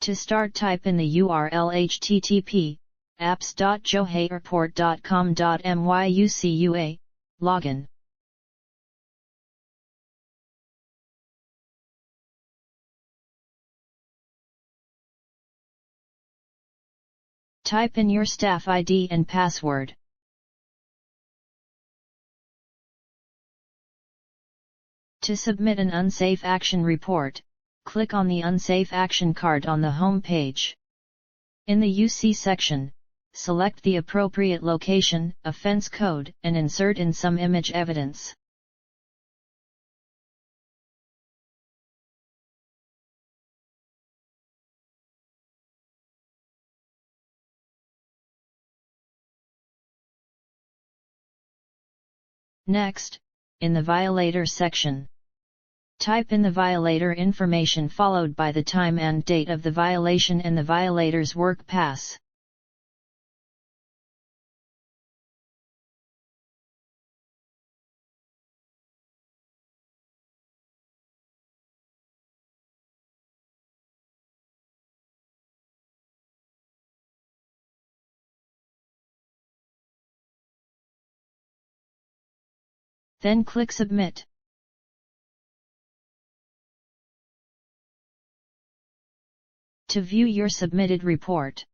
To start, type in the URL http://apps.johaiairport.com.myucua, login. Type in your staff ID and password. To submit an unsafe action report, click on the Unsafe Action card on the home page. In the UC section, select the appropriate location, offense code, and insert in some image evidence. Next, in the Violator section, type in the violator information followed by the time and date of the violation and the violator's work pass. Then click Submit. To view your submitted report,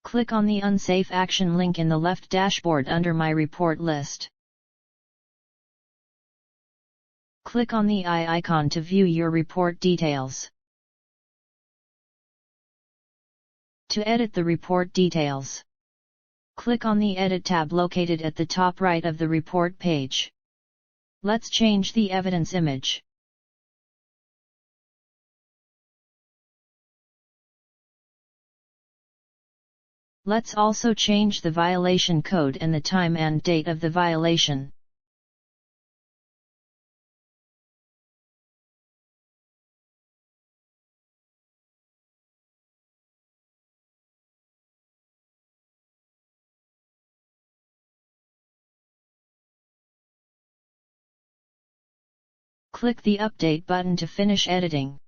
click on the Unsafe Action link in the left dashboard under My Report list. Click on the eye icon to view your report details. To edit the report details, click on the Edit tab located at the top right of the report page. Let's change the evidence image. Let's also change the violation code and the time and date of the violation. Click the Update button to finish editing.